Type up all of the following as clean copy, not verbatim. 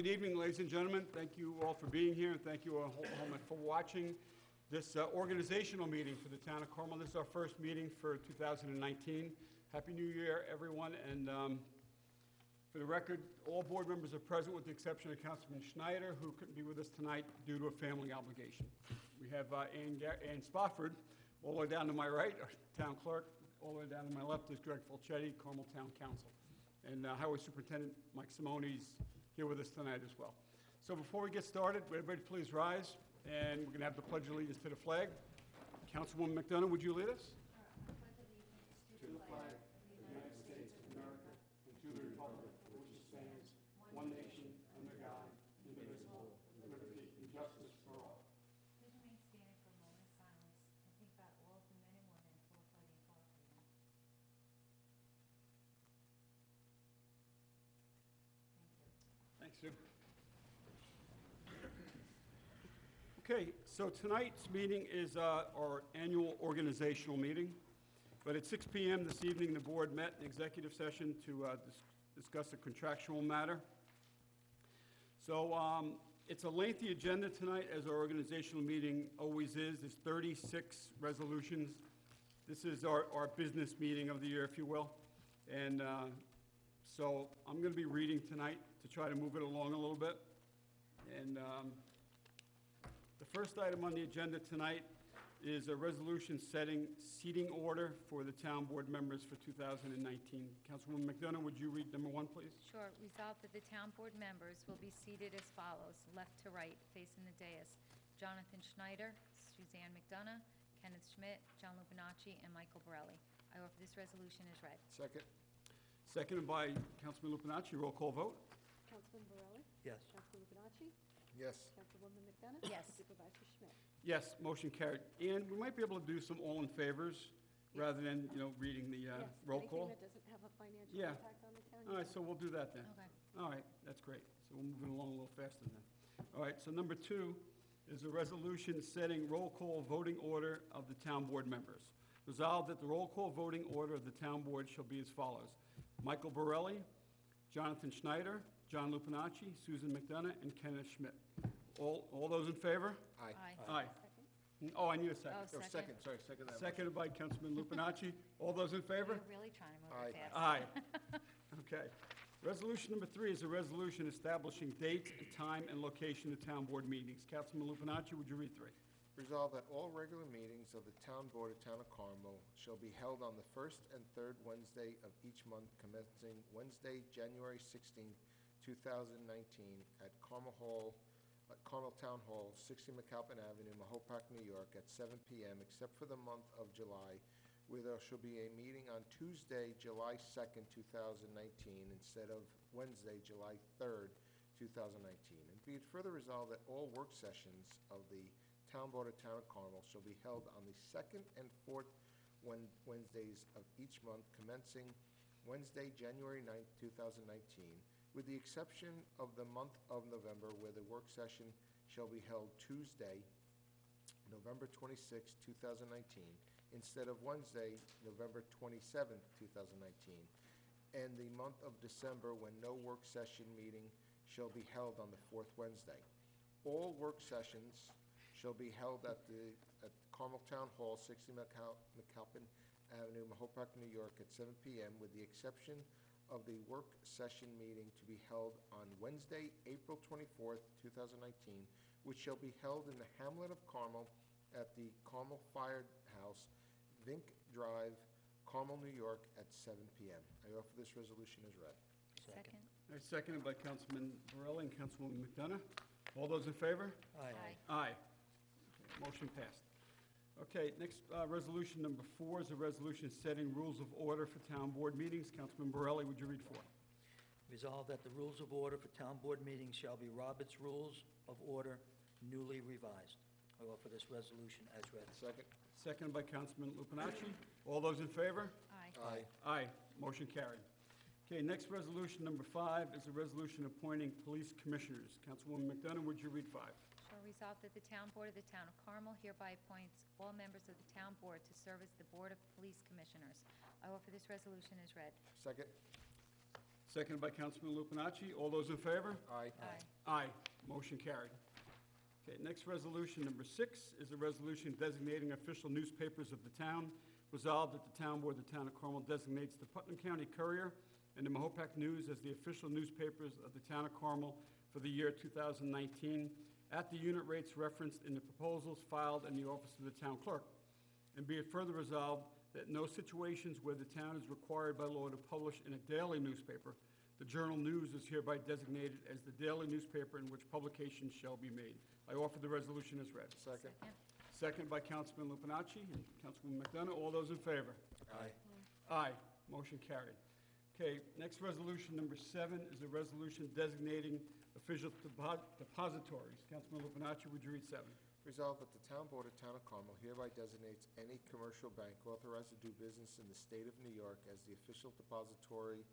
evening, ladies and gentlemen. Thank you all for being here, and thank you all for watching this organizational meeting for the town of Carmel. This is our first meeting for 2019. Happy New Year, everyone. And for the record, all board members are present with the exception of Councilman Schneider, who couldn't be with us tonight due to a family obligation. We have Ann Spofford, all the way down to my right, our town clerk. All the way down to my left is Greg Fulchetti, Carmel Town Council. And Highway Superintendent Mike Simone's here with us tonight as well. So before we get started, would everybody please rise, and we're going to have the Pledge of Allegiance to the flag. Councilwoman McDonough, would you lead us? To the flag of the United States of America, and to the republic for which it stands, one nation, under God, indivisible, with liberty and justice for all. Please remain standing for a moment of silence and think about all of the men and women who are fighting for our freedom. Thank you. Thanks, Sue. Okay, so tonight's meeting is our annual organizational meeting. But at 6 p.m. this evening, the board met in executive session to discuss a contractual matter. So it's a lengthy agenda tonight, as our organizational meeting always is. There's 36 resolutions. This is our business meeting of the year, if you will. And so I'm going to be reading tonight to try to move it along a little bit. And the first item on the agenda tonight is a resolution setting seating order for the town board members for 2019. Councilwoman McDonough, would you read number 1, please? Sure. Resolved that the town board members will be seated as follows, left to right, facing the dais. Jonathan Schneider, Suzanne McDonough, Kenneth Schmidt, John Lupinacci, and Michael Borelli. I offer this resolution as read. Second. Seconded by Councilman Lupinacci. Roll call vote. Councilman Borelli? Yes. Councilman Lupinacci? Yes. Councilwoman McDonough? Yes. Supervisor Schmidt? Yes, motion carried. And we might be able to do some all in favors rather than, reading the Yes, roll call. anything that doesn't have a financial Yeah. impact on the town? All right, so we'll do that then. Okay. All right, that's great. So we're moving along a little faster then. All right, so number 2 is a resolution setting roll call voting order of the town board members. Resolved that the roll call voting order of the town board shall be as follows. Michael Borelli, Jonathan Schneider, John Lupinacci, Susan McDonough, and Kenneth Schmidt. All those in favor? Aye. Aye. Second? Oh, I need a second. Oh, Oh, second, sorry, second that. Seconded by Councilman Lupinacci. All those in favor? You're really trying to move Aye. it fast. Aye. Okay. Resolution number 3 is a resolution establishing dates and time and location of town board meetings. Councilman Lupinacci, would you read 3? Resolved that all regular meetings of the Town Board of Town of Carmel shall be held on the first and third Wednesday of each month commencing Wednesday, January 16th, 2019 at Carmel Town Hall, 60 McAlpin Avenue, Mahopac, New York at 7 p.m. except for the month of July, where there shall be a meeting on Tuesday, July 2nd, 2019 instead of Wednesday, July 3rd, 2019. And be it further resolved that all work sessions of the Town Board of Town of Carmel shall be held on the second and fourth Wednesdays of each month commencing Wednesday, January 9th, 2019, with the exception of the month of November, where the work session shall be held Tuesday, November 26th, 2019, instead of Wednesday, November 27th, 2019, and the month of December, when no work session meeting shall be held on the fourth Wednesday. All work sessions shall be held at Carmel Town Hall, 60 McAlpin Avenue, Mahopac, New York, at 7 p.m., with the exception of the work session meeting to be held on Wednesday, April 24th, 2019, which shall be held in the hamlet of Carmel at the Carmel Firehouse, Vink Drive, Carmel, New York, at 7 p.m. I offer this resolution as read. Second. Seconded by Councilman Borelli and Councilwoman McDonough. All those in favor? Aye. Aye. Motion passed. Okay, next resolution number 4 is a resolution setting rules of order for town board meetings. Councilman Borelli, would you read 4? Resolved that the rules of order for town board meetings shall be Robert's Rules of Order newly revised. I offer this resolution as read. Second. Seconded by Councilman Lupinacci. All those in favor? Aye. Aye. Aye. Motion carried. Okay, next resolution number 5 is a resolution appointing police commissioners. Councilwoman McDonough, would you read 5? Shall resolve that the town board of the town of Carmel hereby appoints all members of the town board to serve as the Board of Police Commissioners. I offer this resolution as read. Second. Seconded by Councilman Lupinacci. All those in favor? Aye. Aye. Aye. Motion carried. Okay, next resolution, number 6, is a resolution designating official newspapers of the town. Resolved that the town board of the town of Carmel designates the Putnam County Courier and the Mahopac News as the official newspapers of the town of Carmel for the year 2019 at the unit rates referenced in the proposals filed in the office of the town clerk. And be it further resolved that in no situations where the town is required by law to publish in a daily newspaper, the Journal News is hereby designated as the daily newspaper in which publication shall be made. I offer the resolution as read. Second. Second by Councilman Lupinacci and Councilwoman McDonough. All those in favor? Aye. Aye. Motion carried. Okay, next resolution, number 7, is a resolution designating official depositories. Councilman Lupinacci, would you read 7? Resolved that the town board of town of Carmel hereby designates any commercial bank authorized to do business in the state of New York as the official depository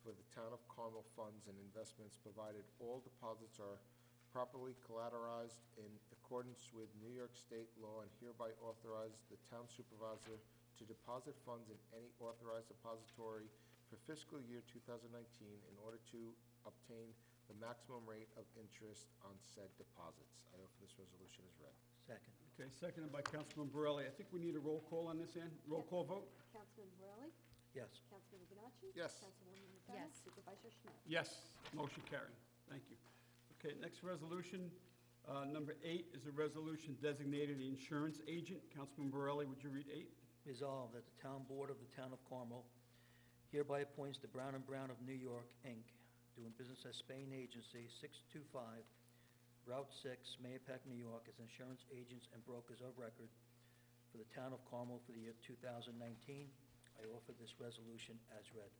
for the town of Carmel funds and investments, provided all deposits are properly collateralized in accordance with New York State law, and hereby authorize the town supervisor to deposit funds in any authorized depository for fiscal year 2019 in order to obtain the maximum rate of interest on said deposits. I offer this resolution as read. Second. Okay, seconded by Councilman Borelli. I think we need a roll call on this, Ann. Roll call vote? Councilman Borelli? Yes. Councilman Lupinacci? Yes. Councilwoman McDonough? Yes. Supervisor Schmidt? Yes. Motion carried. Thank you. Okay, next resolution, number 8, is a resolution designating the insurance agent. Councilman Borelli, would you read 8? Resolved that the town board of the town of Carmel hereby appoints the Brown & Brown of New York, Inc., doing business as Spain Agency, 625 Route 6, Mahopac, New York, as insurance agents and brokers of record for the town of Carmel for the year 2019. I offer this resolution as read.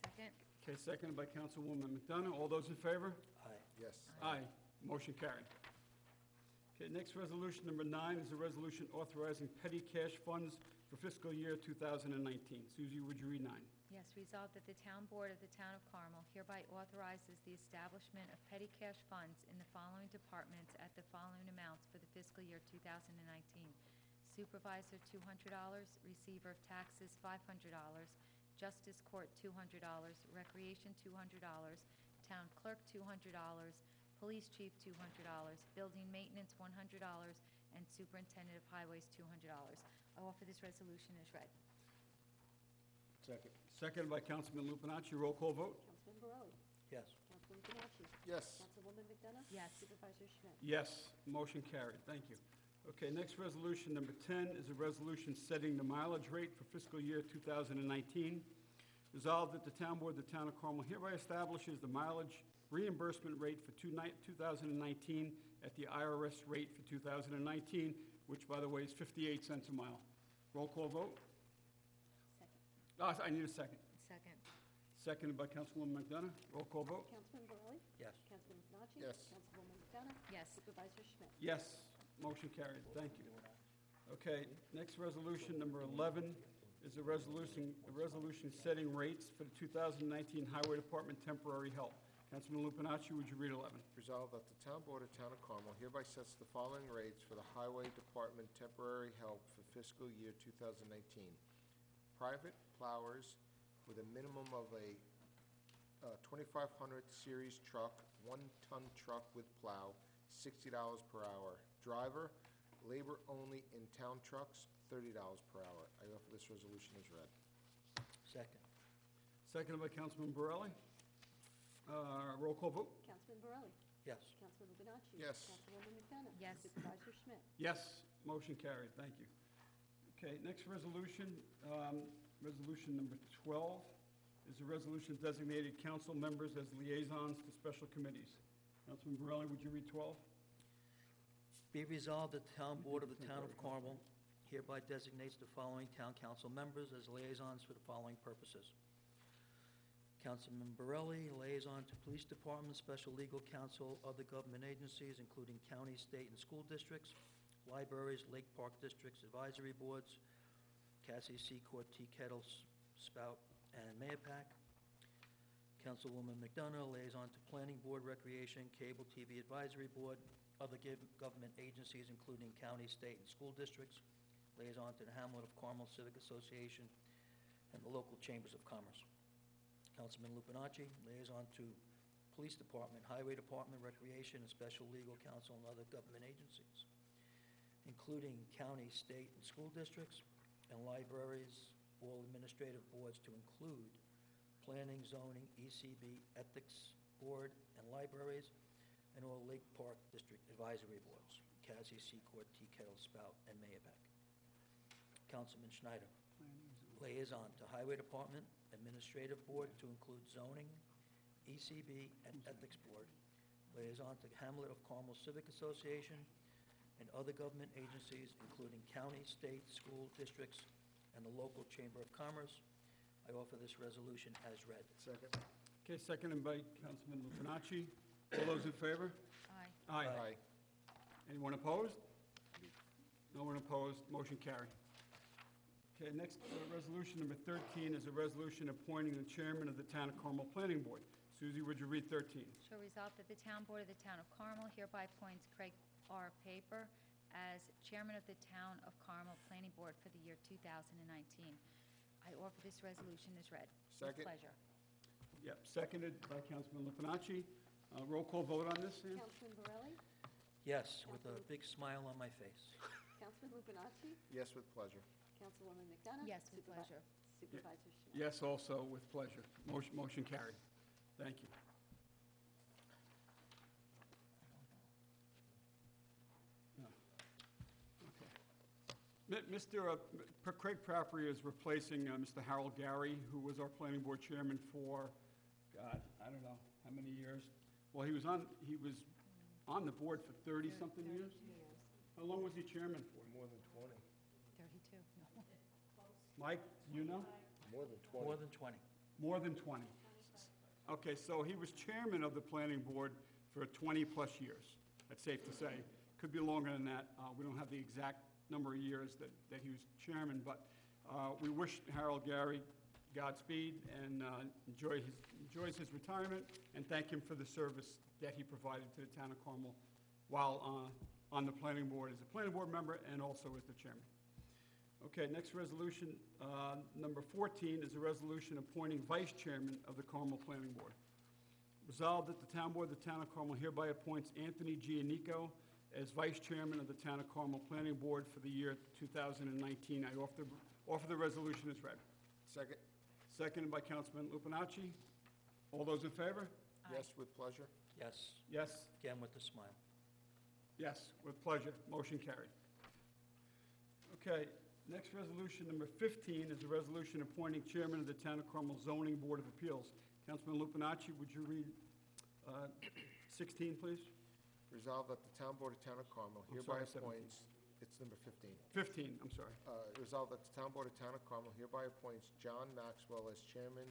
Second. Okay, seconded by Councilwoman McDonough. All those in favor? Aye. Yes. Aye. Motion carried. Okay, next resolution, number 9, is a resolution authorizing petty cash funds for fiscal year 2019. Susie, would you read 9? Yes, resolved that the town board of the town of Carmel hereby authorizes the establishment of petty cash funds in the following departments at the following amounts for the fiscal year 2019. Supervisor, $200, receiver of taxes, $500, Justice Court, $200, Recreation, $200, Town Clerk, $200, Police Chief, $200, Building Maintenance, $100, and Superintendent of Highways, $200. I offer this resolution as read. Second. Seconded by Councilman Lupinacci. Roll call vote? Councilman Borelli? Yes. Councilman Lupinacci? Yes. Councilwoman McDonough? Yes. Supervisor Schmidt? Yes. Motion carried. Thank you. Okay, next resolution, number 10, is a resolution setting the mileage rate for fiscal year 2019. Resolved that the town board of the town of Carmel hereby establishes the mileage reimbursement rate for 2019 at the IRS rate for 2019, which, by the way, is 58 cents a mile. Roll call vote? Second. I need a second. Second. Seconded by Councilwoman McDonough. Roll call vote? Councilman Borelli? Yes. Councilman Lupinacci? Yes. Councilwoman McDonough? Yes. Supervisor Schmidt? Yes. Motion carried. Thank you. Okay, next resolution, number 11, is a resolution setting rates for the 2019 Highway Department temporary help. Councilman Lupinacci, would you read 11? Resolved that the town board of town of Carmel hereby sets the following rates for the Highway Department temporary help for fiscal year 2019. Private plowers with a minimum of a 2500 series truck, 1-ton truck with plow, $60 per hour. Driver, labor only in town trucks, $30 per hour. I offer this resolution as read. Second. Seconded by Councilman Borelli. Roll call vote? Councilman Borelli? Yes. Councilman Lupinacci? Yes. Councilwoman McDonough? Yes. Supervisor Schmidt? Yes. Motion carried. Thank you. Okay, next resolution, resolution number 12, is a resolution designated council members as liaisons to special committees. Councilman Borelli, would you read 12? Be resolved that the town board of the town of Carmel hereby designates the following town council members as liaisons for the following purposes. Councilman Borelli, liaison to police department, special legal counsel, other government agencies, including county, state, and school districts, libraries, lake park districts, advisory boards, Cassie Seacourt, Tea Kettle, Spout, and Mahopac. Councilwoman McDonough, liaison to planning board, recreation, cable TV advisory board, other government agencies, including county, state, and school districts, liaison to the Hamlet of Carmel Civic Association, and the local chambers of commerce. Councilman Lupinacci, liaison to Police Department, Highway Department, Recreation, and Special Legal Counsel, and other government agencies, including county, state, and school districts, and libraries, all administrative boards to include planning, zoning, ECB, ethics board, and libraries, and all Lake Park District advisory boards, Cassie, Secord, Tea Kettle, Spout, and Mayapack. Councilman Schneider, liaison to Highway Department, Administrative Board to include zoning, ECB, and Ethics Board, liaison to Hamlet of Carmel Civic Association, and other government agencies, including county, state, school districts, and the local Chamber of Commerce. I offer this resolution as read. Second. Okay, seconded by Councilman Lupinacci. All those in favor? Aye. Aye. Anyone opposed? No one opposed, motion carried. Okay, next, resolution number 13 is a resolution appointing the chairman of the Town of Carmel Planning Board. Suzie, would you read 13? Shall resolve that the Town Board of the Town of Carmel hereby appoints Craig R. Paper as Chairman of the Town of Carmel Planning Board for the year 2019. I offer this resolution as read. Second. With pleasure. Yep, seconded by Councilman Lupinacci. Roll call vote on this, Sam? Councilman Borelli? Yes, with a big smile on my face. Councilman Lupinacci? Yes, with pleasure. Councilwoman McDonough? Yes, with pleasure. Supervisor Schmidt? Yes, also with pleasure. Motion carried. Thank you. No. Okay. Mr. Craig Papri is replacing Mr. Harold Gary, who was our planning board chairman for, God, I don't know, how many years? Well, he was on the board for 30-something years? How long was he chairman for? More than 20. 32. No. Mike, you know? More than 20. More than 20. More than 20. Okay, so he was chairman of the planning board for 20-plus years. That's safe to say. Could be longer than that. We don't have the exact number of years that he was chairman, but we wish Harold Gary Godspeed and enjoys his retirement, and thank him for the service that he provided to the town of Carmel while on the planning board as a planning board member and also as the chairman. Okay, next resolution, number 14, is a resolution appointing vice chairman of the Carmel Planning Board. Resolved that the town board of the town of Carmel hereby appoints Anthony Giannico as vice chairman of the town of Carmel Planning Board for the year 2019. I offer the resolution as read. Second. Seconded by Councilman Lupinacci. All those in favor? Aye. Yes, with pleasure. Yes, Yes? again with a smile. Yes, with pleasure. Motion carried. Okay, next resolution, number 15, is a resolution appointing chairman of the Town of Carmel Zoning Board of Appeals. Councilman Lupinacci, would you read 16, please? Resolved that the town board of town of Carmel I'm hereby sorry, 17. appoints, it's number 15. 15, I'm sorry. Resolved that the town board of town of Carmel hereby appoints John Maxwell as chairman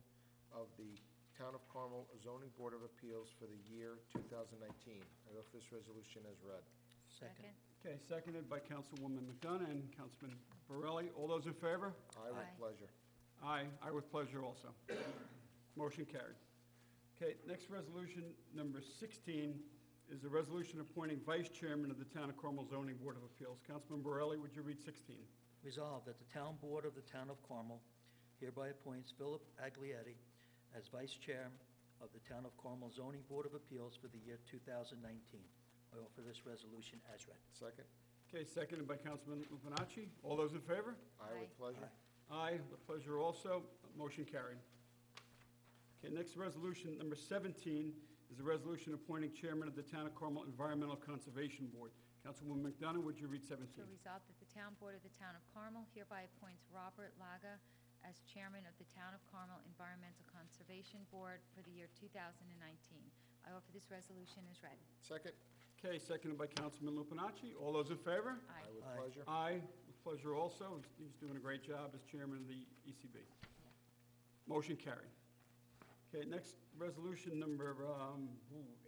of the Town of Carmel Zoning Board of Appeals for the year 2019. I offer this resolution as read. Second. Okay, seconded by Councilwoman McDonough and Councilman Borelli. All those in favor? Aye, with Aye. pleasure. Aye, I with pleasure also. Motion carried. Okay, next resolution, number 16, is a resolution appointing vice chairman of the Town of Carmel Zoning Board of Appeals. Councilman Borelli, would you read 16? Resolved that the town board of the town of Carmel hereby appoints Philip Aglietti as vice chair of the town of Carmel Zoning Board of Appeals for the year 2019. I offer this resolution as read. Second. Okay, seconded by Councilman Lupinacci. All those in favor? Aye, Aye. with pleasure. Aye, with pleasure also. Motion carried. Okay, next resolution, number 17, is a resolution appointing chairman of the Town of Carmel Environmental Conservation Board. Councilwoman McDonough, would you read 17? So resolved that the Town Board of the Town of Carmel hereby appoints Robert Laga as chairman of the Town of Carmel Environmental Conservation Board for the year 2019. I offer this resolution as read. Second. Okay, seconded by Councilman Lupinacci. All those in favor? Aye, Aye. with Aye. pleasure. Aye, with pleasure also. He's doing a great job as chairman of the ECB. Motion carried. Okay, next resolution, number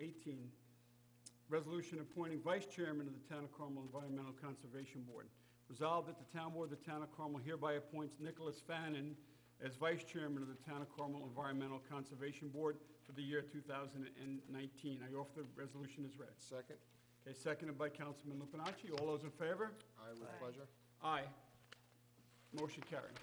18. Resolution appointing vice chairman of the Town of Carmel Environmental Conservation Board. Resolved that the town board of the Town of Carmel hereby appoints Nicholas Fannin as vice chairman of the Town of Carmel Environmental Conservation Board for the year 2019. I offer the resolution as read. Second. Okay, seconded by Councilman Lupinacci. All those in favor? Aye, with Aye. pleasure. Aye. Motion carried.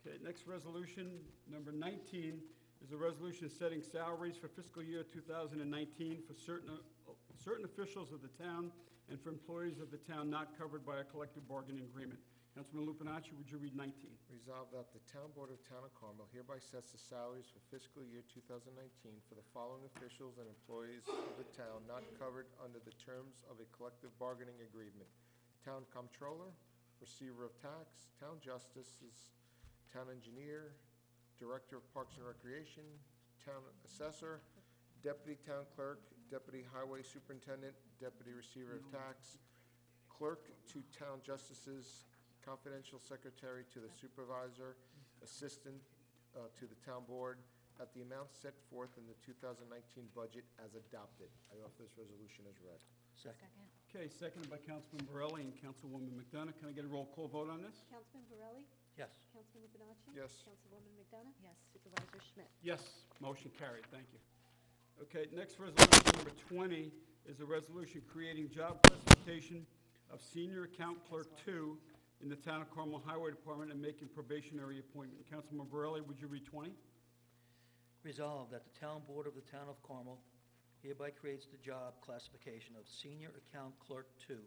Okay, next resolution, number 19, is a resolution setting salaries for fiscal year 2019 for certain officials of the town and for employees of the town not covered by a collective bargaining agreement. Councilman Lupinacci, would you read 19? Resolved that the Town Board of Town of Carmel hereby sets the salaries for fiscal year 2019 for the following officials and employees of the town not covered under the terms of a collective bargaining agreement: Town Comptroller, Receiver of Tax, Town Justices, Town Engineer, Director of Parks and Recreation, Town Assessor, Deputy Town Clerk, Deputy Highway Superintendent, Deputy Receiver of Tax, Clerk to Town Justices, Confidential Secretary to the Supervisor, Assistant to the Town Board, at the amount set forth in the 2019 budget as adopted. I offer this resolution as read. Second. Second. Okay, seconded by Councilman Borelli and Councilwoman McDonough. Can I get a roll call vote on this? Councilman Borelli? Yes. Councilman Lupinacci? Yes. Councilwoman McDonough? Yes. Supervisor Schmidt? Yes, motion carried, thank you. Okay, next resolution, number 20, is a resolution creating job classification of Senior Account Clerk 2 in the Town of Carmel Highway Department and making probationary appointment. Councilman Borelli, would you read 20? Resolved that the Town Board of the Town of Carmel hereby creates the job classification of Senior Account Clerk 2 in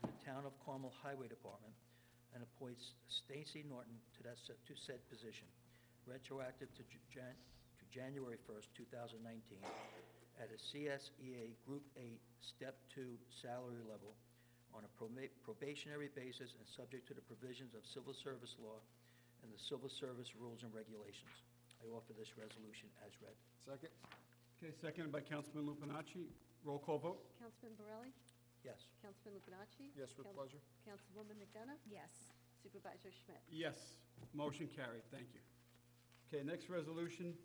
the Town of Carmel Highway Department and appoints Stacy Norton to said position, retroactive to January 1st, 2019, at a CSEA Group 8, Step 2 salary level on a probationary basis and subject to the provisions of civil service law and the civil service rules and regulations. I offer this resolution as read. Second? Okay, seconded by Councilman Lupinacci. Roll call vote? Councilman Borelli? Yes. Councilman Lupinacci? Yes, with pleasure. Councilwoman McDonough? Yes. Supervisor Schmidt? Yes, motion carried, thank you. Okay, next resolution,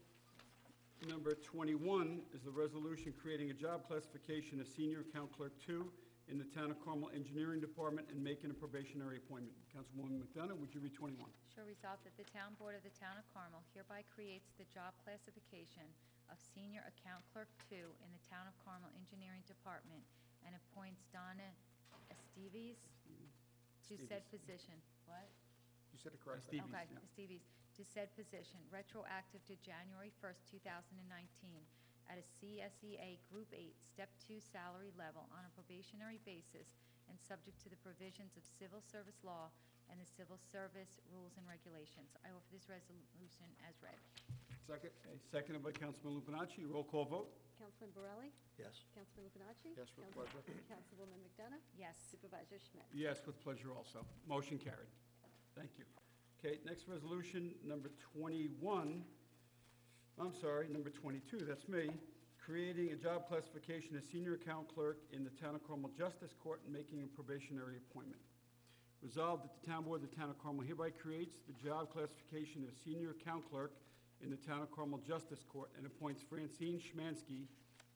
number 21, is the resolution creating a job classification of Senior Account Clerk 2 in the Town of Carmel Engineering Department and making a probationary appointment. Councilwoman McDonough, would you read 21? Sure resolved that the Town Board of the Town of Carmel hereby creates the job classification of Senior Account Clerk 2 in the Town of Carmel Engineering Department and appoints Donna Esteves to said position. What? You said it correctly. Esteves. Okay, yeah. Esteves, to said position, retroactive to January 1st, 2019, at a CSEA Group 8, Step 2 salary level on a probationary basis and subject to the provisions of civil service law and the civil service rules and regulations. I offer this resolution as read. Second? Okay, seconded by Councilman Lupinacci. Roll call vote? Councilman Borelli? Yes. Councilman Lupinacci? Yes, with pleasure. Councilwoman McDonough? Yes. Supervisor Schmidt? Yes, with pleasure also. Motion carried. Thank you. Okay, next resolution, number 21, number 22, that's me, creating a job classification as Senior Account Clerk in the Town of Carmel Justice Court and making a probationary appointment. Resolved that the Town Board of the Town of Carmel hereby creates the job classification of Senior Account Clerk in the Town of Carmel Justice Court and appoints Francine Schmansky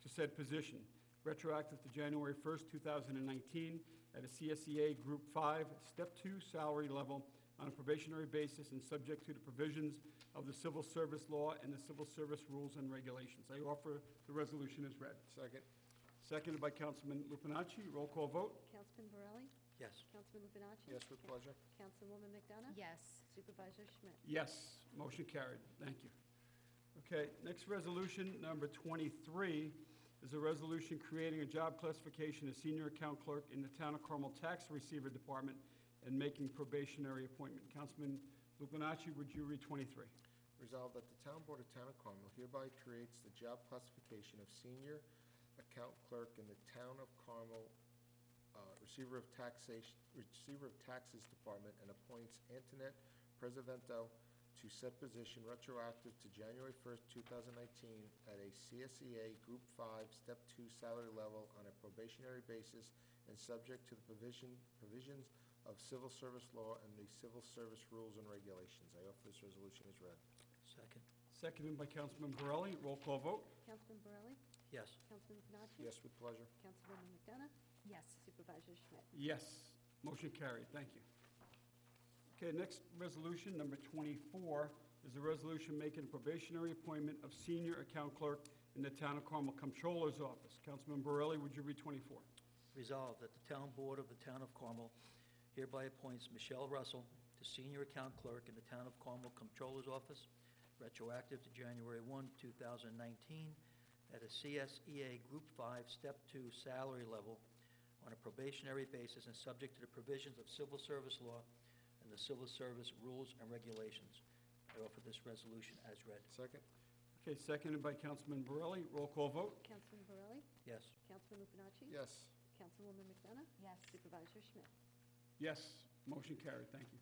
to said position, retroactive to January 1st, 2019, at a CSEA Group 5, Step 2 salary level on a probationary basis and subject to the provisions of the civil service law and the civil service rules and regulations. I offer the resolution as read. Second? Seconded by Councilman Lupinacci. Roll call vote? Councilman Borelli? Yes. Councilman Lupinacci? Yes, with pleasure. Councilwoman McDonough? Yes. Supervisor Schmidt? Yes, motion carried. Thank you. Okay, next resolution, number 23, is a resolution creating a job classification as Senior Account Clerk in the Town of Carmel Tax Receiver Department and making probationary appointment. Councilman Lupinacci, would you read 23? Resolved that the Town Board of Town of Carmel hereby creates the job classification of Senior Account Clerk in the Town of Carmel Receiver of Taxes Department and appoints Antoinette Preservento to said position retroactive to January 1st, 2019 at a CSEA Group 5, Step 2 salary level on a probationary basis and subject to the provisions of civil service law and the civil service rules and regulations. I offer this resolution as read. Second. Seconded by Councilman Borelli. Roll call vote? Councilman Borelli? Yes. Councilman Lupinacci? Yes, with pleasure. Councilwoman McDonough? Yes. Supervisor Schmidt? Yes, motion carried. Thank you. Okay, next resolution, number 24, is a resolution making a probationary appointment of Senior Account Clerk in the Town of Carmel Comptroller's Office. Councilman Borelli, would you read 24? Resolved that the Town Board of the Town of Carmel hereby appoints Michelle Russell to Senior Account Clerk in the Town of Carmel Comptroller's Office, retroactive to January 1, 2019, at a CSEA Group 5, Step 2 salary level on a probationary basis and subject to the provisions of civil service law and the civil service rules and regulations. I offer this resolution as read. Second? Okay, seconded by Councilman Borelli. Roll call vote? Councilman Borelli? Yes. Councilman Lupinacci? Yes. Councilwoman McDonough? Yes. Supervisor Schmidt? Yes, motion carried. Thank you.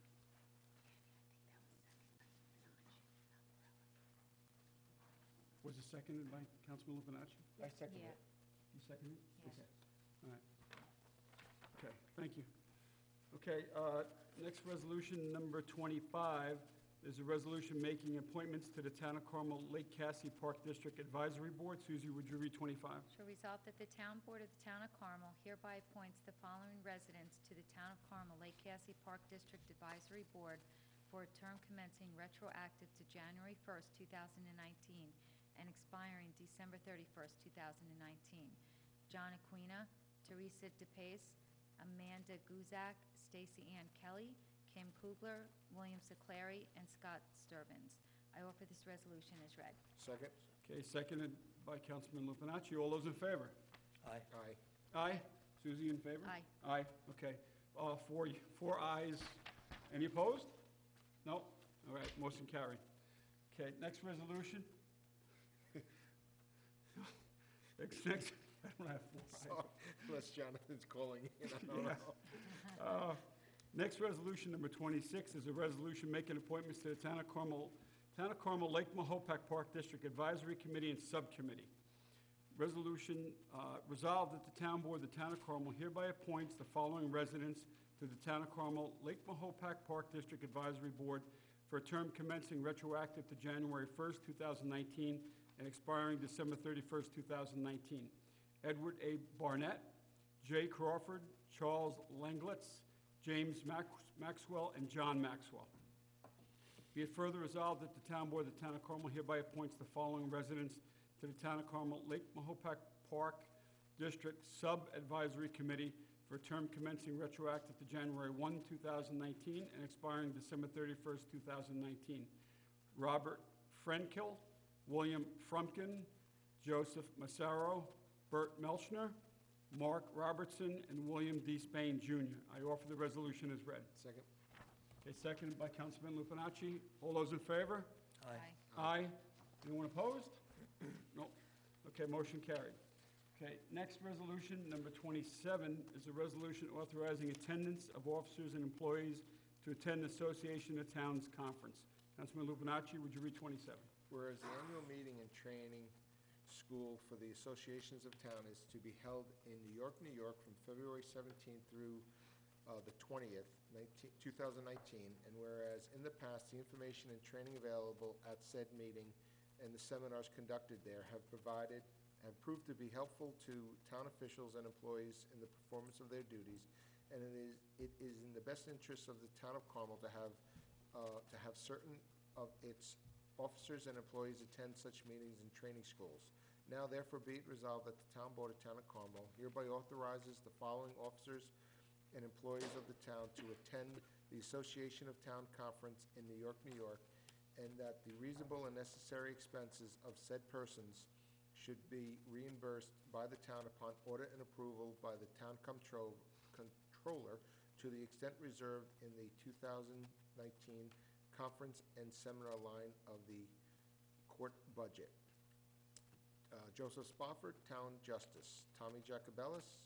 Was it seconded by Councilman Lupinacci? I second Yeah. it. You seconded it? Yes. Okay. All right. Okay, thank you. Okay, next resolution, number 25, is a resolution making appointments to the Town of Carmel Lake Cassie Park District Advisory Board. Susie, would you read 25? Shall resolve that the Town Board of the Town of Carmel hereby appoints the following residents to the Town of Carmel Lake Cassie Park District Advisory Board for a term commencing retroactive to January 1st, 2019, and expiring December 31st, 2019. John Aquina, Teresa DePace, Amanda Guzak, Stacy Ann Kelly, Kim Kugler, William Siclari, and Scott Sturbins. I offer this resolution as read. Second? Okay, seconded by Councilman Lupinacci. All those in favor? Aye. Aye. Aye. Susie, in favor? Aye. Aye, okay. Four ayes. Any opposed? No? All right, motion carried. Okay, next resolution. Next, I don't have four ayes. Sorry, unless Jonathan's calling in, I don't Yeah. know. Next resolution, number 26, is a resolution making appointments to the Town of Carmel Lake Mahopac Park District Advisory Committee and Subcommittee. Resolution resolved that the Town Board of the Town of Carmel hereby appoints the following residents to the Town of Carmel Lake Mahopac Park District Advisory Board for a term commencing retroactive to January 1st, 2019, and expiring December 31st, 2019. Edward A. Barnett, Jay Crawford, Charles Langlitz, James Maxwell, and John Maxwell. Be it further resolved that the Town Board of the Town of Carmel hereby appoints the following residents to the Town of Carmel Lake Mahopac Park District Sub-Advisory Committee for a term commencing retroactive to January 1, 2019, and expiring December 31st, 2019. Robert Frenkill, William Frumkin, Joseph Massaro, Bert Melchner, Mark Robertson, and William D. Spain, Jr. I offer the resolution as read. Second? Okay, seconded by Councilman Lupinacci. All those in favor? Aye. Aye. Anyone opposed? No. Okay, motion carried. Okay, next resolution, number 27, is a resolution authorizing attendance of officers and employees to attend the Association of Towns Conference. Councilman Lupinacci, would you read 27? Whereas the annual meeting and training school for the associations of town is to be held in New York, New York, from February 17th through the 20th, 2019, and whereas in the past, the information and training available at said meeting and the seminars conducted there have proved to be helpful to town officials and employees in the performance of their duties, and it is in the best interest of the town of Carmel to have certain of its officers and employees attend such meetings and training schools. Now therefore be it resolved that the Town Board of Town of Carmel hereby authorizes the following officers and employees of the town to attend the Association of Town Conference in New York, New York, and that the reasonable and necessary expenses of said persons should be reimbursed by the town upon audit and approval by the town controller to the extent reserved in the 2019 conference and seminar line of the court budget. Joseph Spofford, Town Justice. Thomas Jacobellis,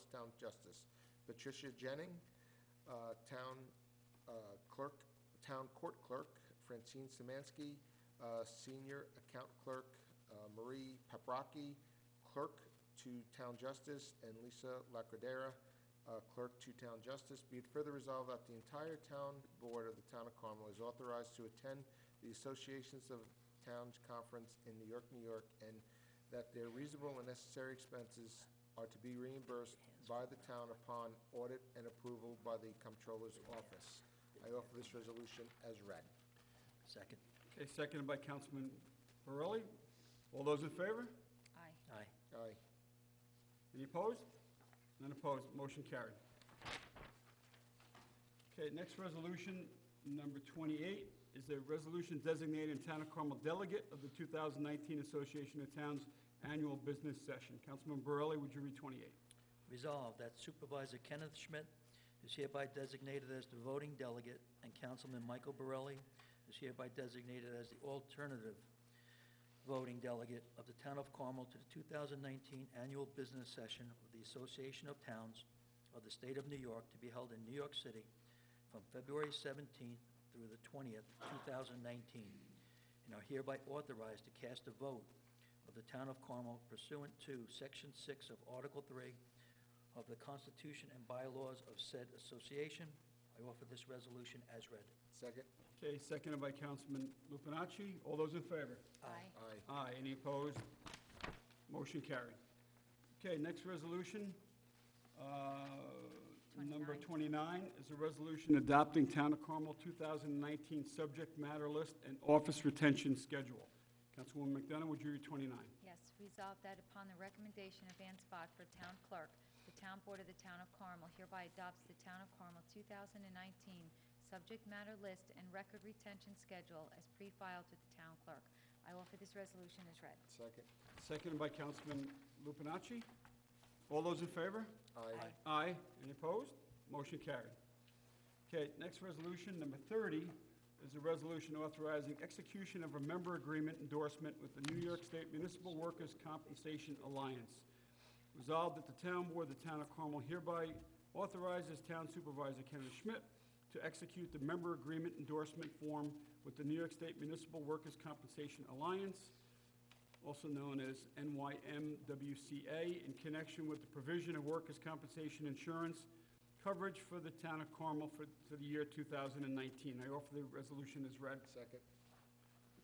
Town Justice. Patricia Jennings, Town Court Clerk. Francine Szymanski, Senior Account Clerk. Marie Paprocki, Clerk to Town Justice, and Lisa Lacradera, Clerk to Town Justice. Be it further resolved that the entire Town Board of the Town of Carmel is authorized to attend the Associations of Towns Conference in New York, New York, and that their reasonable and necessary expenses are to be reimbursed by the town upon audit and approval by the Comptroller's Office. I offer this resolution as read. Second. Okay, seconded by Councilman Borelli. All those in favor? Aye. Aye. Aye. Any opposed? None opposed, motion carried. Okay, next resolution, number 28, is a resolution designating Town of Carmel delegate of the 2019 Association of Towns Annual Business Session. Councilman Borelli, would you read 28? Resolved that Supervisor Kenneth Schmidt is hereby designated as the voting delegate, and Councilman Michael Borelli is hereby designated as the alternative voting delegate of the Town of Carmel to the 2019 Annual Business Session of the Association of Towns of the State of New York to be held in New York City from February 17th through the 20th, 2019, and are hereby authorized to cast a vote of the Town of Carmel pursuant to Section 6 of Article 3 of the Constitution and bylaws of said association. I offer this resolution as read. Second. Okay, seconded by Councilman Lupinacci. All those in favor? Aye. Aye. Aye. Any opposed? Motion carried. Okay, next resolution, number 29, is a resolution adopting Town of Carmel 2019 subject matter list and office retention schedule. Councilwoman McDonough, would you read 29? Yes, resolved that upon the recommendation of Ann Spot for Town Clerk, the Town Board of the Town of Carmel hereby adopts the Town of Carmel 2019 subject matter list and record retention schedule as pre-filed with the Town Clerk. I offer this resolution as read. Second. Seconded by Councilman Lupinacci. All those in favor? Aye. Aye. Any opposed? Motion carried. Okay, next resolution, number 30, is a resolution authorizing execution of a member agreement endorsement with the New York State Municipal Workers' Compensation Alliance. Resolved that the Town Board of the Town of Carmel hereby authorizes Town Supervisor Kenneth Schmidt to execute the member agreement endorsement form with the New York State Municipal Workers' Compensation Alliance, also known as NYMWCA, in connection with the provision of workers' compensation insurance coverage for the Town of Carmel for the year 2019. I offer the resolution as read. Second.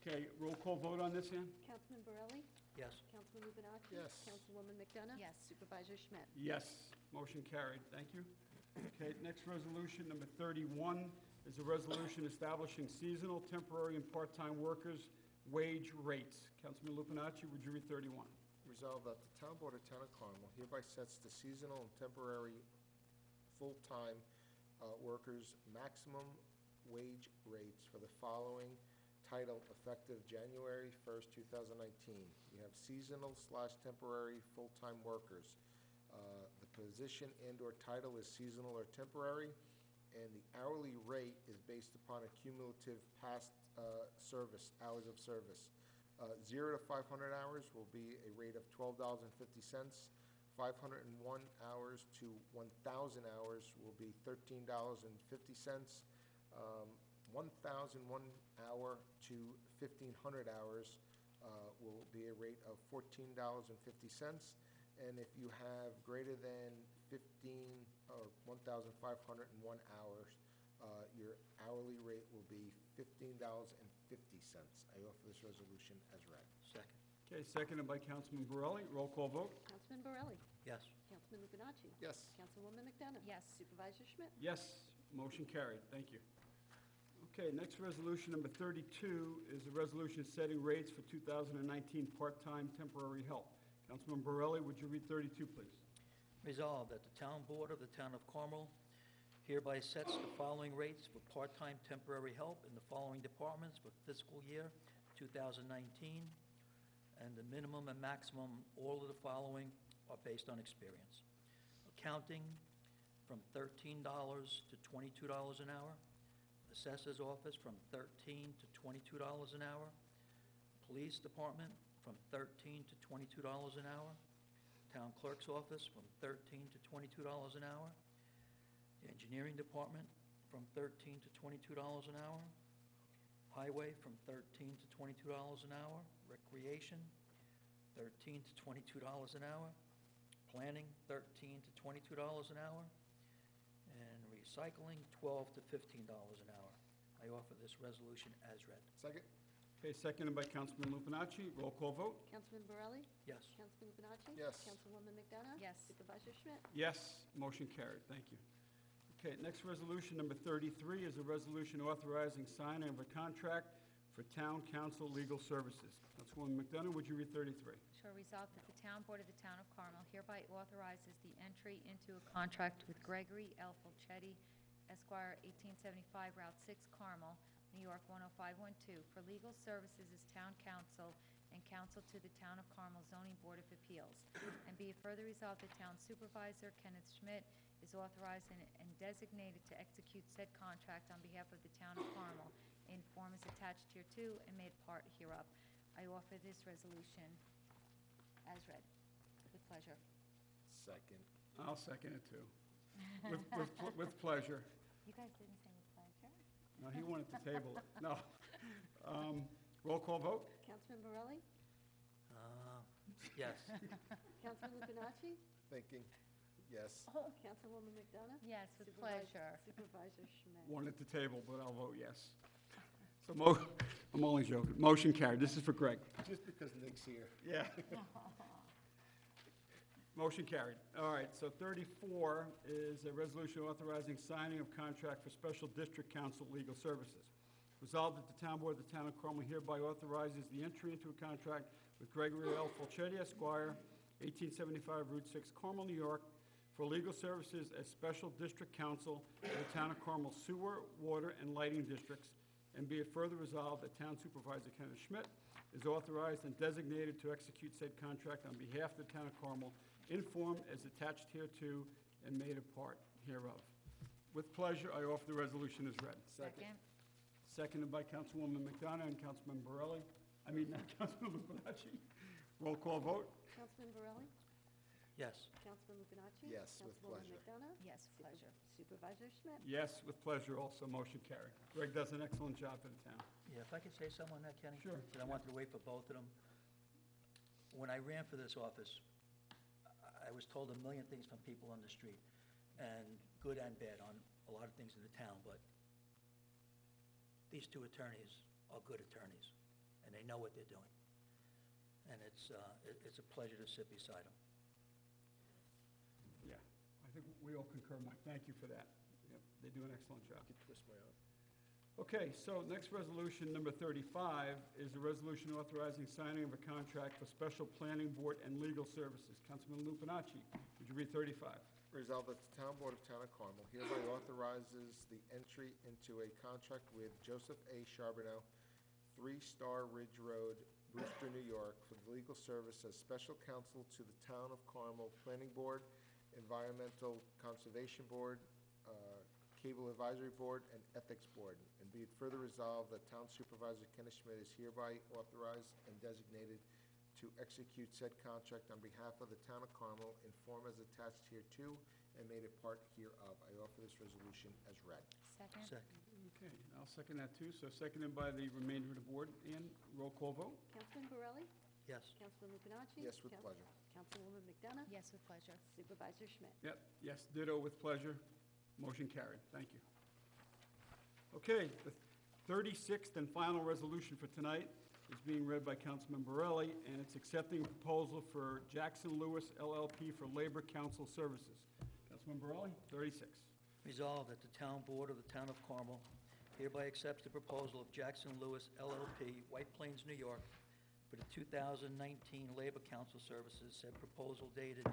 Okay, roll call vote on this, Ann? Councilman Borelli? Yes. Councilman Lupinacci? Yes. Councilwoman McDonough? Yes. Supervisor Schmidt? Yes, motion carried. Thank you. Okay, next resolution, number 31, is a resolution establishing seasonal, temporary, and part-time workers' wage rates. Councilman Lupinacci, would you read 31? Resolved that the Town Board of Town of Carmel hereby sets the seasonal and temporary full-time workers' maximum wage rates for the following, title effective January 1st, 2019. We have seasonal/temporary full-time workers. The position and/or title is seasonal or temporary, and the hourly rate is based upon a cumulative past service, hours of service. 0 to 500 hours will be a rate of $12.50. 501 hours to 1,000 hours will be $13.50. 1,001 hour to 1,500 hours will be a rate of $14.50. And if you have greater than 15 or 1,501 hours, your hourly rate will be $15.50. I offer this resolution as read. Second. Okay, seconded by Councilman Borelli. Roll call vote? Councilman Borelli? Yes. Councilman Lupinacci? Yes. Councilwoman McDonough? Yes. Supervisor Schmidt? Yes, motion carried. Thank you. Okay, next resolution, number 32, is a resolution setting rates for 2019 part-time temporary help. Councilman Borelli, would you read 32, please? Resolved that the Town Board of the Town of Carmel hereby sets the following rates for part-time temporary help in the following departments for fiscal year 2019, and the minimum and maximum, all of the following are based on experience. Accounting, from $13 to $22 an hour. Assessor's Office, from $13 to $22 an hour. Police Department, from $13 to $22 an hour. Town Clerk's Office, from $13 to $22 an hour. The Engineering Department, from $13 to $22 an hour. Highway, from $13 to $22 an hour. Recreation, $13 to $22 an hour. Planning, $13 to $22 an hour. And recycling, $12 to $15 an hour. I offer this resolution as read. Second. Okay, seconded by Councilman Lupinacci. Roll call vote? Councilman Borelli? Yes. Councilman Lupinacci? Yes. Councilwoman McDonough? Yes. Supervisor Schmidt? Yes, motion carried. Thank you. Okay, next resolution, number 33, is a resolution authorizing signing of a contract for Town Council Legal Services. Councilwoman McDonough, would you read 33? Shall resolve that the Town Board of the Town of Carmel hereby authorizes the entry into a contract with Gregory L. Fulchetti, Esquire, 1875 Route 6, Carmel, New York 10512, for legal services as town counsel and counsel to the Town of Carmel Zoning Board of Appeals. And be it further resolved, the town supervisor, Kenneth Schmidt, is authorized and designated to execute said contract on behalf of the Town of Carmel in form as attached hereto and made part hereof. I offer this resolution as read. With pleasure. Second. I'll second it, too. With pleasure. You guys didn't say with pleasure? No, he wanted to table it. No. Roll call vote? Councilman Borelli? Yes. Councilman Lupinacci? Thinking, yes. Councilwoman McDonough? Yes, with Supervisor- pleasure. Supervisor Schmidt? Wanted to table, but I'll vote yes. So I'm only joking. Motion carried. This is for Greg. Just because Nick's here. Yeah. Motion carried. All right, so 34 is a resolution authorizing signing of contract for Special District Council legal services. Resolved that the Town Board of the Town of Carmel hereby authorizes the entry into a contract with Gregory L. Fulchetti Esquire, 1875 Route 6, Carmel, New York, for legal services as Special District Counsel for the Town of Carmel Sewer, Water, and Lighting Districts. And be it further resolved that Town Supervisor Kenneth Schmidt is authorized and designated to execute said contract on behalf of the Town of Carmel in form as attached hereto and made a part hereof. With pleasure, I offer the resolution as read. Second. Seconded by Councilwoman McDonough and Councilman Borelli. Councilman Lupinacci. Roll call vote? Councilman Borelli? Yes. Councilman Lupinacci? Yes, with Councilwoman pleasure. McDonough? Yes, with pleasure. Supervisor Schmidt? Yes, with pleasure also, motion carried. Greg does an excellent job for the town. Yeah, if I could say something on that, Kenny? Sure. Because I wanted to wait for both of them. When I ran for this office, I was told a million things from people on the street, and good and bad on a lot of things in the town, but these two attorneys are good attorneys, and they know what they're doing. And it's a pleasure to sit beside them. Yeah, I think we all concur, Mike. Thank you for that. Yep, they do an excellent job. I could twist my arm. Okay, so next resolution, number 35, is a resolution authorizing signing of a contract for Special Planning Board and Legal Services. Councilman Lupinacci, would you read 35? Resolved that the Town Board of Town of Carmel hereby authorizes the entry into a contract with Joseph A. Charbonneau, 3 Star Ridge Road, Brewster, New York, for the legal service as special counsel to the Town of Carmel Planning Board, Environmental Conservation Board, Cable Advisory Board, and Ethics Board. And be it further resolved that Town Supervisor Kenneth Schmidt is hereby authorized and designated to execute said contract on behalf of the Town of Carmel in form as attached hereto and made a part hereof. I offer this resolution as read. Second. Second. Okay, I'll second that too. So seconded by the remainder of the board. Ann, roll call vote? Councilman Borelli? Yes. Councilman Lupinacci? Yes, with pleasure. Councilwoman McDonough? Yes, with pleasure. Supervisor Schmidt? Yep, yes, ditto with pleasure. Motion carried. Thank you. Okay, the 36th and final resolution for tonight is being read by Councilman Borelli, and it's accepting a proposal for Jackson Lewis LLP for Labor Council Services. Councilman Borelli, 36. Resolved that the Town Board of the Town of Carmel hereby accepts the proposal of Jackson Lewis LLP, White Plains, New York, for the 2019 Labor Council Services. Said proposal dated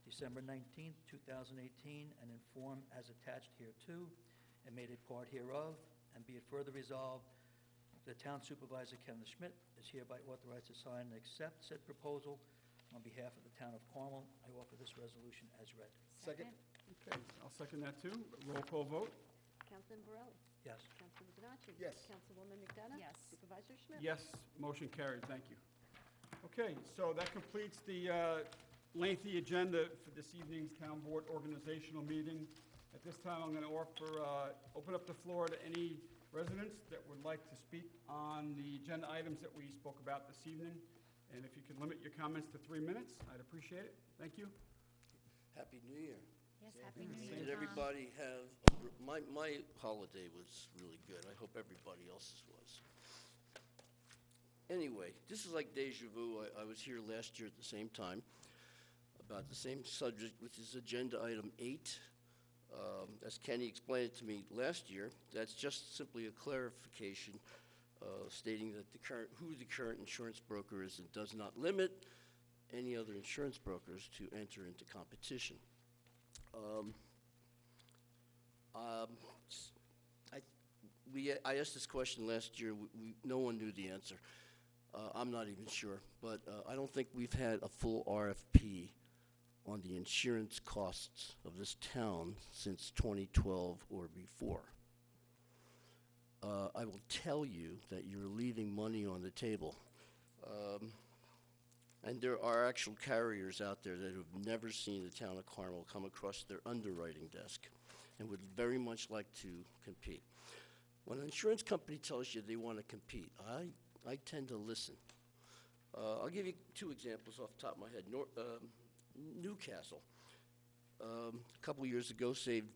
December 19th, 2018, and in form as attached hereto, and made a part hereof. And be it further resolved, the Town Supervisor Kenneth Schmidt is hereby authorized to sign and accept said proposal on behalf of the Town of Carmel. I offer this resolution as read. Second. Okay, I'll second that too. Roll call vote? Councilman Borelli? Yes. Councilman Lupinacci? Yes. Councilwoman McDonough? Yes. Supervisor Schmidt? Yes, motion carried. Thank you. Okay, so that completes the lengthy agenda for this evening's Town Board organizational meeting. At this time, I'm going to open up the floor to any residents that would like to speak on the agenda items that we spoke about this evening. And if you could limit your comments to 3 minutes, I'd appreciate it. Thank you. Happy New Year. Yes, Happy New Year, Did Tom. everybody have, my holiday was really good. I hope everybody else's was. Anyway, this is like deja vu. I was here last year at the same time about the same subject, which is agenda item 8. As Kenny explained it to me last year, that's just simply a clarification stating that who the current insurance broker is and does not limit any other insurance brokers to enter into competition. I asked this question last year. No one knew the answer. I'm not even sure, but I don't think we've had a full RFP on the insurance costs of this town since 2012 or before. I will tell you that you're leaving money on the table. And there are actual carriers out there that have never seen the town of Carmel come across their underwriting desk and would very much like to compete. When an insurance company tells you they want to compete, I tend to listen. I'll give you 2 examples off the top of my head. Newcastle, a couple years ago, saved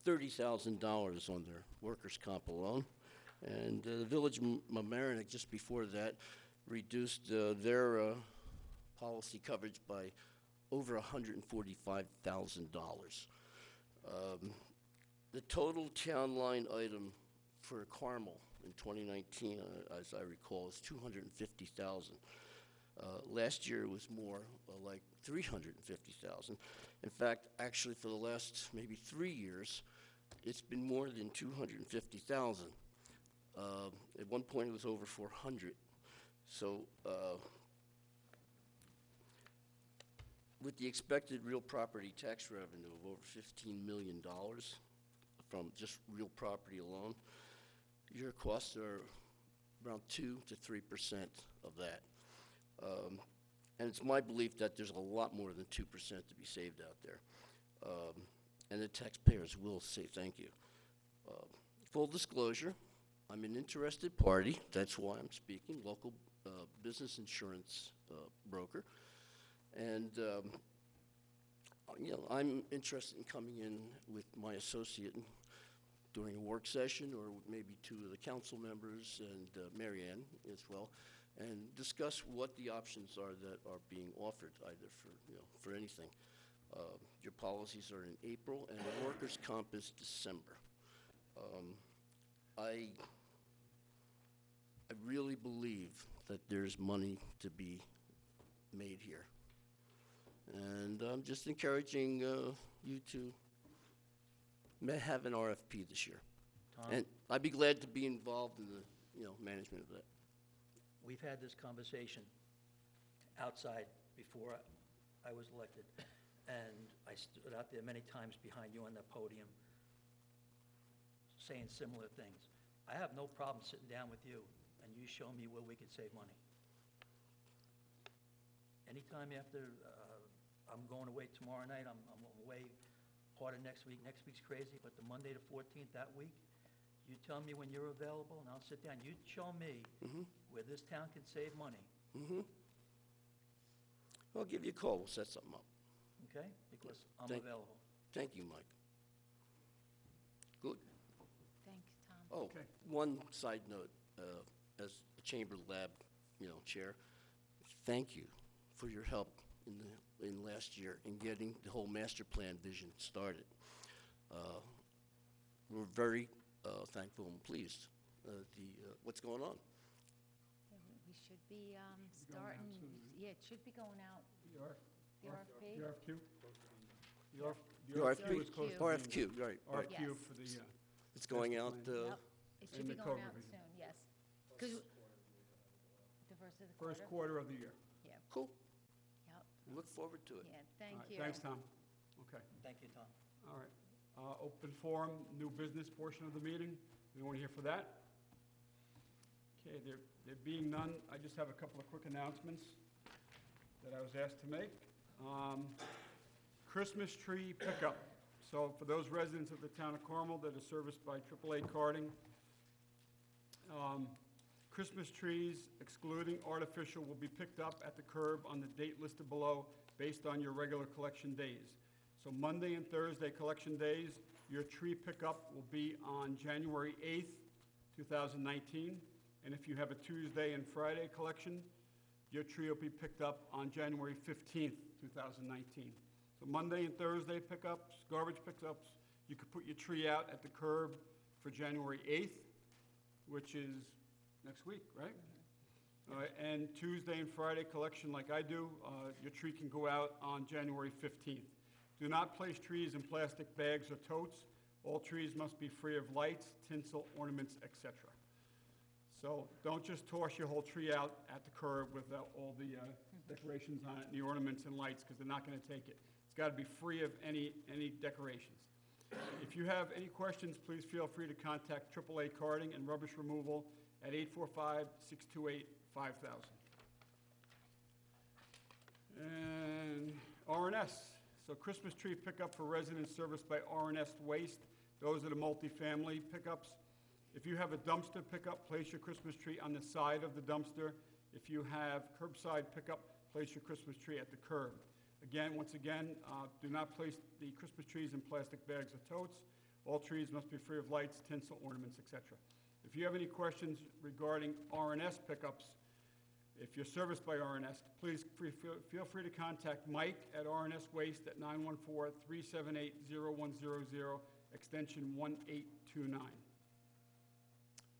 $30,000 on their workers' comp alone. And the Village of Mamaroneck, just before that, reduced their policy coverage by over $145,000. The total town line item for Carmel in 2019, as I recall, is $250,000. Last year it was more like $350,000. In fact, actually for the last maybe 3 years, it's been more than $250,000. At one point it was over $400,000. So with the expected real property tax revenue of over $15 million from just real property alone, your costs are around 2 to 3% of that. And it's my belief that there's a lot more than 2% to be saved out there. And the taxpayers will say thank you. Full disclosure, I'm an interested party. That's why I'm speaking, local business insurance broker. And I'm interested in coming in with my associate during a work session, or maybe 2 of the council members and Mary Ann as well, and discuss what the options are that are being offered, either for anything. Your policies are in April, and the workers' comp is December. I really believe that there's money to be made here. And I'm just encouraging you to have an RFP this year. Tom, And I'd be glad to be involved in the management of that. we've had this conversation outside before I was elected, and I stood out there many times behind you on the podium saying similar things. I have no problem sitting down with you and you show me where we could save money. Anytime after, I'm going away tomorrow night, I'm away part of next week. Next week's crazy, but the Monday the 14th that week, you tell me when you're available and I'll sit down. You show me where this town can save money, I'll give you a call. We'll set something up. okay? Because I'm Thank- available. Thank you, Mike. Good. Thanks, Tom. Oh, Okay. one side note, as a Chamber Lab, chair, thank you for your help in last year in getting the whole master plan vision started. We're very thankful and pleased. What's going on? Yeah, we should be going out starting, soon. yeah, it should be going out, The RF the RFP. The RFQ? The The RFQ is close to being- RFQ, right. RFQ Yes. for the, It's going Master out, plan. Yep, it should and be the going code out revision. soon, yes. 'Cause the first of the quarter? first quarter of the year. cool. Yep, Look forward to it. yeah, All thank right, you. thanks, Tom. Okay, Thank you, Tom. all right. Open forum, new business portion of the meeting. Anyone here for that? Okay, there being none, I just have a couple of quick announcements that I was asked to make. Christmas tree pickup. So for those residents of the town of Carmel that are serviced by AAA Carding, Christmas trees excluding artificial will be picked up at the curb on the date listed below based on your regular collection days. So Monday and Thursday collection days, your tree pickup will be on January 8th, 2019. And if you have a Tuesday and Friday collection, your tree will be picked up on January 15th, 2019. So Monday and Thursday pickups, garbage pickups, you could put your tree out at the curb for January 8th, which is next week, right? And Tuesday and Friday collection like I do, your tree can go out on January 15th. Do not place trees in plastic bags or totes All trees must be free of lights, tinsel, ornaments, etc. So don't just toss your whole tree out at the curb with all the decorations on it and the ornaments and lights, because they're not going to take it. It's got to be free of any decorations. If you have any questions, please feel free to contact AAA Carting and Rubbish Removal at 845-628-5000. And R&S, so Christmas tree pickup for residents serviced by R&S Waste. Those are the multifamily pickups. If you have a dumpster pickup, place your Christmas tree on the side of the dumpster. If you have curbside pickup, place your Christmas tree at the curb. Again, once again, do not place the Christmas trees in plastic bags or totes. All trees must be free of lights, tinsel, ornaments, etc. If you have any questions regarding R&S pickups, if you're serviced by R&S, please feel free to contact Mike at R&S Waste at 914-378-0100, extension 1829.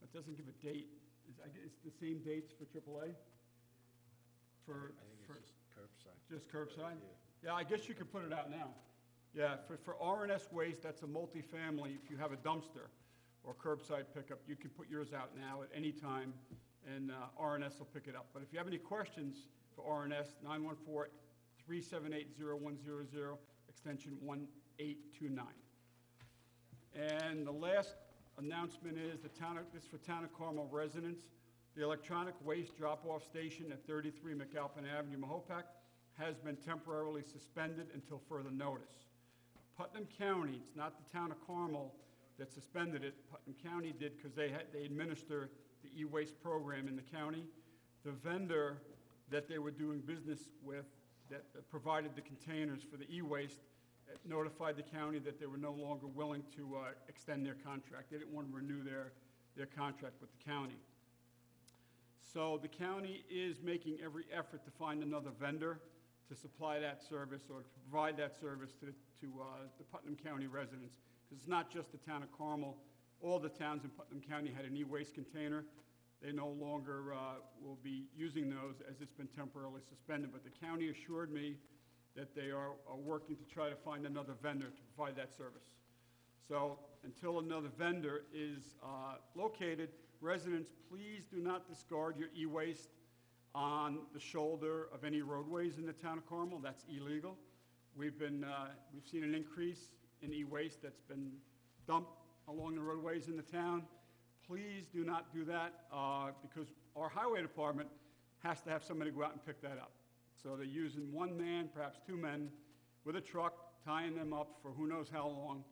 That doesn't give a date. It's the same dates for AAA? For just curbside? Yeah, I guess you could put it out now. Yeah, for R&S Waste, that's a multifamily. If you have a dumpster or curbside pickup, you can put yours out now at any time, and R&S will pick it up. But if you have any questions for R&S, 914-378-0100, extension 1829. And the last announcement is this for Town of Carmel residents. The electronic waste drop-off station at 33 McAlpin Avenue, Mahopac, has been temporarily suspended until further notice. Putnam County, it's not the Town of Carmel that suspended it. Putnam County did because they administer the e-waste program in the county. The vendor that they were doing business with that provided the containers for the e-waste notified the county that they were no longer willing to extend their contract. They didn't want to renew their contract with the county. So the county is making every effort to find another vendor to supply that service or to provide that service to the Putnam County residents. Because it's not just the Town of Carmel. All the towns in Putnam County had an e-waste container. They no longer will be using those as it's been temporarily suspended. But the county assured me that they are working to try to find another vendor to provide that service. So until another vendor is located, residents, please do not discard your e-waste on the shoulder of any roadways in the Town of Carmel. That's illegal. We've seen an increase in e-waste that's been dumped along the roadways in the town. Please do not do that because our highway department has to have somebody go out and pick that up. So they're using one man, perhaps two men, with a truck, tying them up for who knows how long,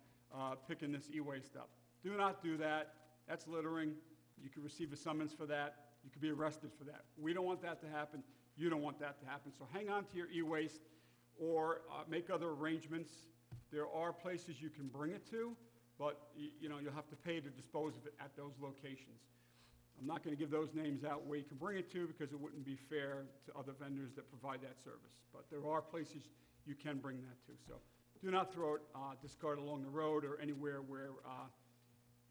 picking this e-waste up. Do not do that. That's littering. You could receive a summons for that. You could be arrested for that. We don't want that to happen. You don't want that to happen. So hang on to your e-waste or make other arrangements. There are places you can bring it to, but you'll have to pay to dispose of it at those locations. I'm not going to give those names out where you can bring it to because it wouldn't be fair to other vendors that provide that service. But there are places you can bring that to. So do not throw it, discard along the road or anywhere where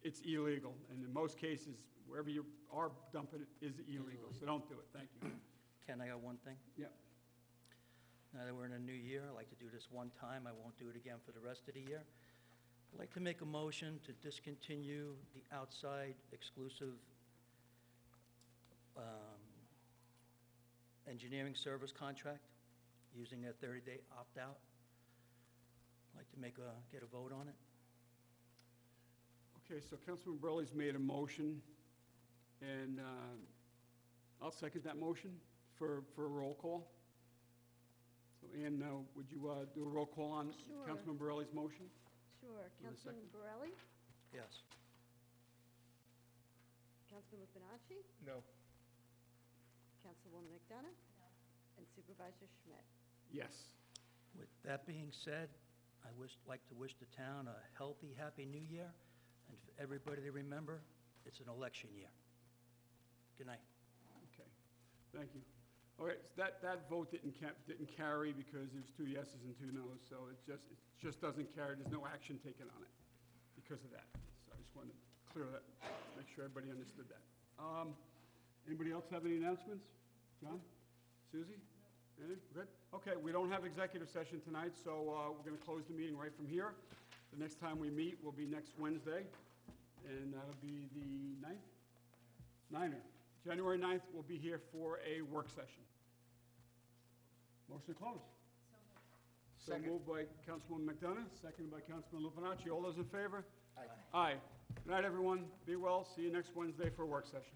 it's illegal. And in most cases, wherever you are dumping it is illegal. So don't do it. Thank you. Ken, I got one thing. Yeah. Now that we're in a new year, I'd like to do this one time. I won't do it again for the rest of the year. I'd like to make a motion to discontinue the outside exclusive engineering service contract using their 30-day opt-out. I'd like to get a vote on it. Okay, so Councilman Borelli's made a motion, and I'll second that motion for a roll call. So, Ann, would you do a roll call on Sure. Councilman Borelli's motion? Sure. Want a Councilman second? Borelli? Yes. Councilman Lupinacci? No. Councilwoman McDonough? No. And Supervisor Schmidt? Yes. With that being said, I like to wish the town a healthy, happy new year, and for everybody to remember, it's an election year. Good night. Okay, thank you. All right, so that vote didn't carry because there's 2 yeses and 2 noes, so it just doesn't carry. There's no action taken on it because of that. So I just wanted to clear that, make sure everybody understood that. Anybody else have any announcements? John? Susie? Anything? Good? Okay, we don't have executive session tonight, so we're going to close the meeting right from here. The next time we meet will be next Wednesday, and that'll be the 9th? 9er. January 9th, we'll be here for a work session. Motion to close. So Second. moved by Councilwoman McDonough, seconded by Councilman Lupinacci. All those in favor? Aye. Good night, everyone. Be well. See you next Wednesday for a work session.